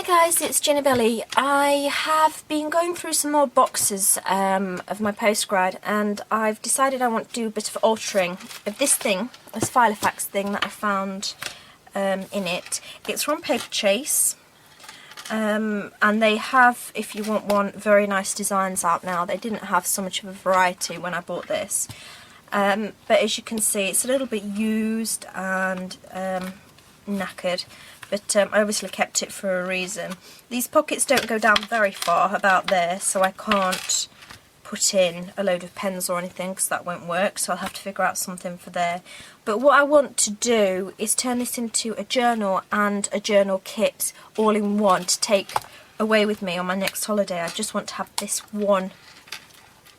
guys, it's Jennibellie. I have been going through some more boxes of my postgrad, and I've decided I want to do a bit of altering of this thing, this Filofax thing that I found in it. It's from Paper Chase, and they have, if you want one, very nice designs out now. They didn't have so much of a variety when I bought this, but as you can see, it's a little bit used and knackered. But I obviously kept it for a reason. These pockets don't go down very far, about there, so I can't put in a load of pens or anything because that won't work, so I'll have to figure out something for there. But what I want to do is turn this into a journal and a journal kit all in one to take away with me on my next holiday. I just want to have this one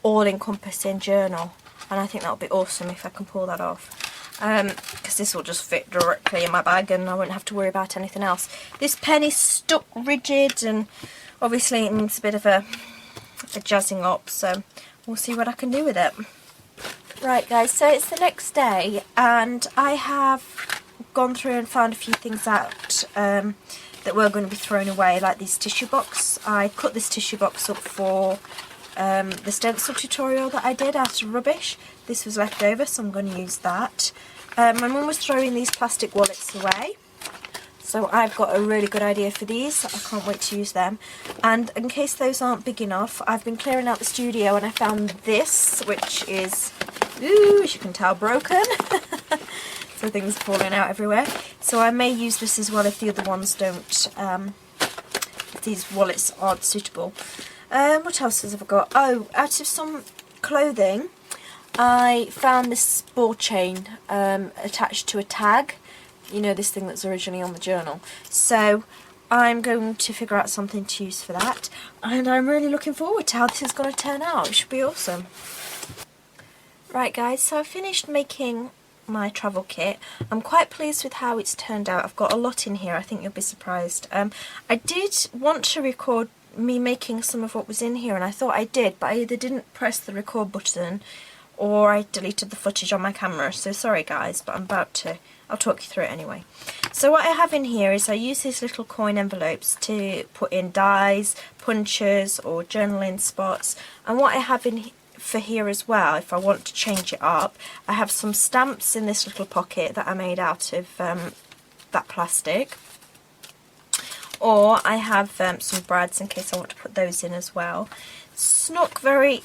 all-encompassing journal, and I think that would be awesome if I can pull that off. Because this will just fit directly in my bag and I won't have to worry about anything else. This pen is stuck rigid and obviously it needs a bit of a jazzing up, so we'll see what I can do with it. Right guys, so it's the next day and I have gone through and found a few things out that were going to be thrown away, like this tissue box. I cut this tissue box up for the stencil tutorial that I did out of rubbish. This was left over, so I'm going to use that. My mum was throwing these plastic wallets away, so I've got a really good idea for these. I can't wait to use them. And in case those aren't big enough, I've been clearing out the studio and I found this, which is, ooh, as you can tell, broken. So things are falling out everywhere. So I may use this as well if the other ones don't, if these wallets aren't suitable. What else have I got? Oh, out of some clothing, I found this ball chain attached to a tag. You know, this thing that's originally on the journal. So I'm going to figure out something to use for that. And I'm really looking forward to how this is going to turn out. It should be awesome. Right guys, so I finished making my travel kit. I'm quite pleased with how it's turned out. I've got a lot in here. I think you'll be surprised. I did want to record me making some of what was in here, and I thought I did, but I either didn't press the record button or I deleted the footage on my camera, so sorry guys, but I'm about to. I'll talk you through it anyway. So what I have in here is I use these little coin envelopes to put in dies, punches or journaling spots, and what I have in for here as well, if I want to change it up, I have some stamps in this little pocket that I made out of that plastic. Or I have some brads in case I want to put those in as well. Stuck very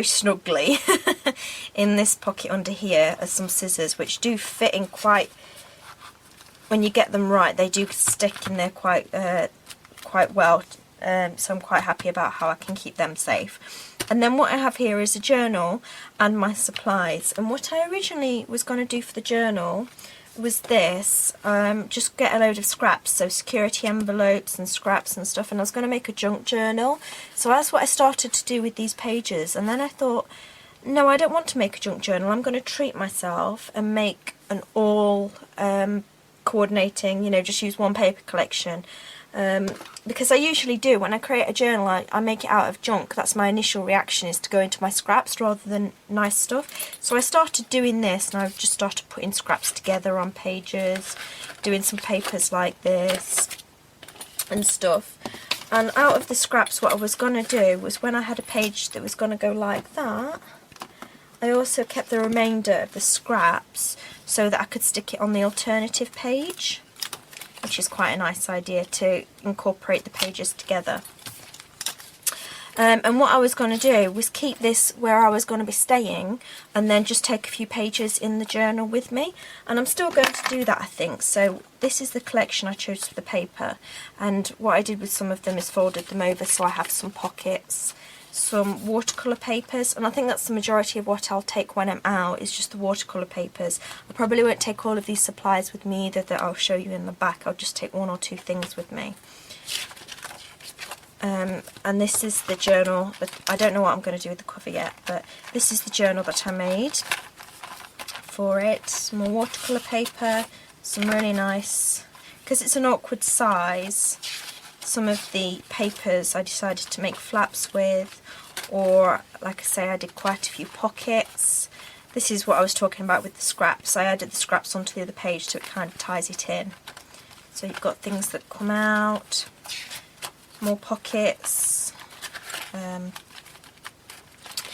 snugly in this pocket under here are some scissors, which do fit in quite, when you get them right, they do stick in there quite well. So I'm quite happy about how I can keep them safe. And then what I have here is a journal and my supplies. And what I originally was going to do for the journal was this, just get a load of scraps, so security envelopes and scraps and stuff, and I was going to make a junk journal. So that's what I started to do with these pages, and then I thought, no, I don't want to make a junk journal. I'm going to treat myself and make an all coordinating, you know, just use one paper collection. Because I usually do, when I create a journal, I make it out of junk. That's my initial reaction, is to go into my scraps rather than nice stuff. So I started doing this, and I've just started putting scraps together on pages, doing some papers like this and stuff. And out of the scraps, what I was going to do was, when I had a page that was going to go like that, I also kept the remainder of the scraps so that I could stick it on the alternative page, which is quite a nice idea to incorporate the pages together. And what I was going to do was keep this where I was going to be staying, and then just take a few pages in the journal with me. And I'm still going to do that, I think. So this is the collection I chose for the paper, and what I did with some of them is folded them over so I have some pockets, some watercolour papers, and I think that's the majority of what I'll take when I'm out, is just the watercolour papers. I probably won't take all of these supplies with me either that I'll show you in the back. I'll just take one or two things with me. And this is the journal. I don't know what I'm going to do with the cover yet, but this is the journal that I made for it. Some more watercolour paper, some really nice, because it's an awkward size, some of the papers I decided to make flaps with, or like I say, I did quite a few pockets. This is what I was talking about with the scraps. I added the scraps onto the other page so it kind of ties it in. So you've got things that come out, more pockets, more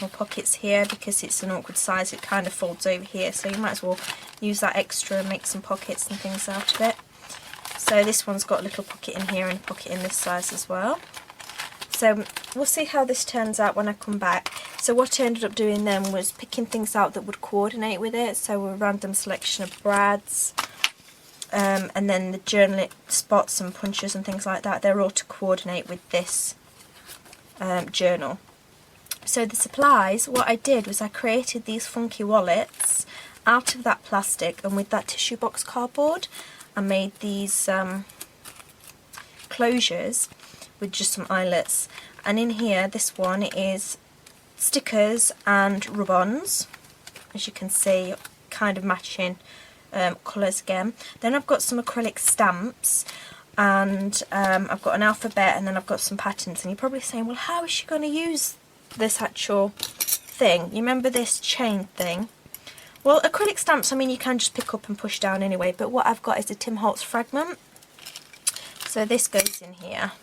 pockets here because it's an awkward size, it kind of folds over here, so you might as well use that extra and make some pockets and things out of it. So this one's got a little pocket in here and a pocket in this size as well. So we'll see how this turns out when I come back. So what I ended up doing then was picking things out that would coordinate with it, so a random selection of brads, and then the journal spots and punches and things like that, they're all to coordinate with this journal. So the supplies, what I did was I created these funky wallets out of that plastic, and with that tissue box cardboard I made these closures with just some eyelets, and in here this one is stickers and rub-ons, as you can see, kind of matching colours again. Then I've got some acrylic stamps, and I've got an alphabet, and then I've got some patterns. And you're probably saying, well, how is she going to use this actual thing? You remember this chain thing? Well, acrylic stamps, I mean, you can just pick up and push down anyway, but what I've got is a Tim Holtz fragment. So this goes in here.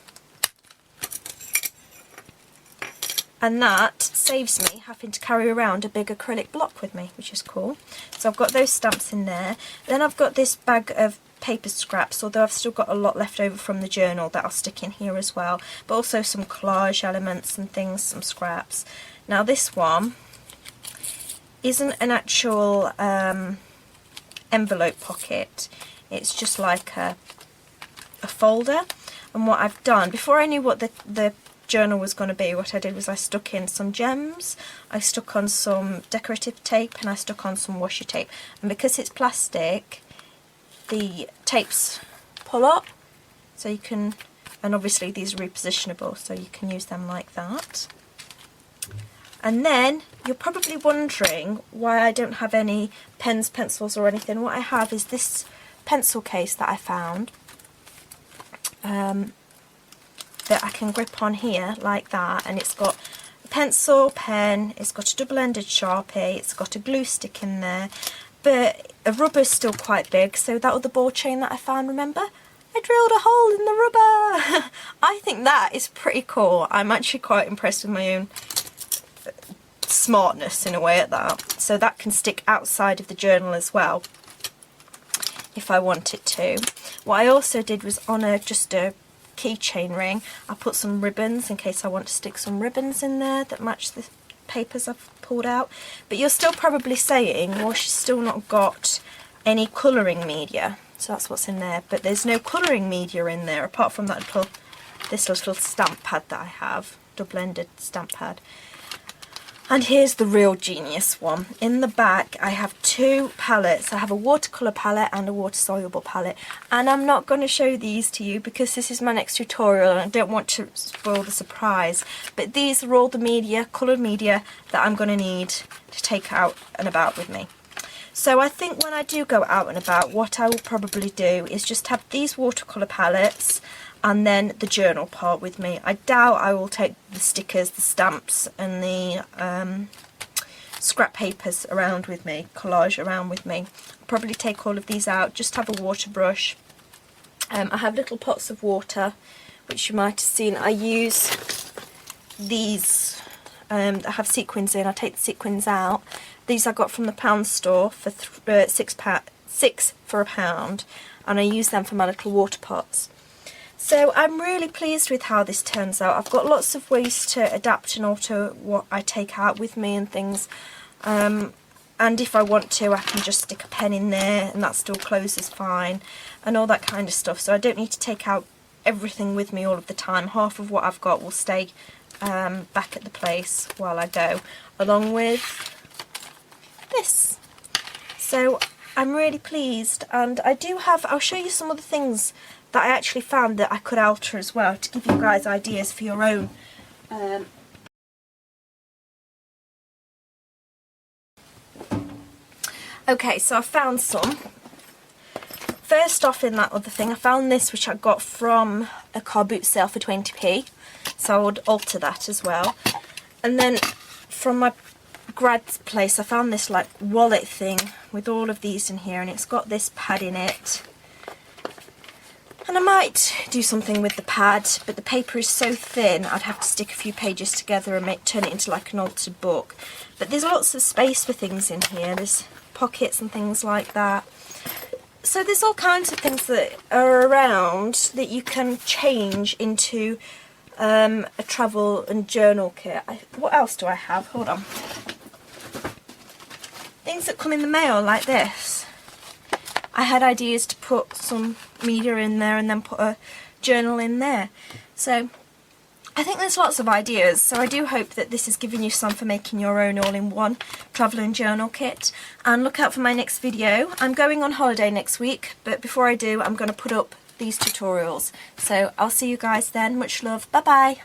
And that saves me having to carry around a big acrylic block with me, which is cool. So I've got those stamps in there. Then I've got this bag of paper scraps, although I've still got a lot left over from the journal that I'll stick in here as well. But also some collage elements and things, some scraps. Now this one isn't an actual envelope pocket. It's just like a folder. And what I've done, before I knew what the journal was going to be, what I did was I stuck in some gems, I stuck on some decorative tape, and I stuck on some washi tape. And because it's plastic, the tapes pull up, so you can, and obviously these are repositionable, so you can use them like that. And then you're probably wondering why I don't have any pens, pencils or anything. What I have is this pencil case that I found, that I can grip on here like that, and it's got a pencil, pen, it's got a double-ended Sharpie, it's got a glue stick in there, but a rubber's still quite big, so that other ball chain that I found, remember? I drilled a hole in the rubber! I think that is pretty cool. I'm actually quite impressed with my own smartness in a way at that. So that can stick outside of the journal as well, if I want it to. What I also did was on just a keychain ring, I put some ribbons in case I want to stick some ribbons in there that match the papers I've pulled out. But you're still probably saying, well, she's still not got any colouring media. So that's what's in there, but there's no colouring media in there apart from that this little stamp pad that I have, double-ended stamp pad. And here's the real genius one. In the back I have two palettes. I have a watercolour palette and a water-soluble palette. And I'm not going to show these to you because this is my next tutorial and I don't want to spoil the surprise. But these are all the media, coloured media, that I'm going to need to take out and about with me. So I think when I do go out and about, what I will probably do is just have these watercolour palettes and then the journal part with me. I doubt I will take the stickers, the stamps and the scrap papers around with me, collage around with me. I'll probably take all of these out, just have a water brush. I have little pots of water, which you might have seen. I use these that have sequins in. I take the sequins out. These I got from the pound store for six for £1, and I use them for my little water pots. So I'm really pleased with how this turns out. I've got lots of ways to adapt and alter what I take out with me and things. And if I want to, I can just stick a pen in there and that still closes fine and all that kind of stuff. So I don't need to take out everything with me all of the time. Half of what I've got will stay back at the place while I go, along with this. So I'm really pleased, and I do have, I'll show you some of the things that I actually found that I could alter as well to give you guys ideas for your own. Okay, so I found some. First off, in that other thing, I found this, which I got from a car boot sale for 20p, so I would alter that as well. And then from my grad's place, I found this like wallet thing with all of these in here, and it's got this pad in it. And I might do something with the pad, but the paper is so thin I'd have to stick a few pages together and turn it into like an altered book. But there's lots of space for things in here. There's pockets and things like that. So there's all kinds of things that are around that you can change into a travel and journal kit. What else do I have? Hold on. Things that come in the mail like this. I had ideas to put some media in there and then put a journal in there. So I think there's lots of ideas. So I do hope that this has given you some for making your own all-in-one travel and journal kit. And look out for my next video. I'm going on holiday next week, but before I do, I'm going to put up these tutorials. So I'll see you guys then. Much love. Bye bye.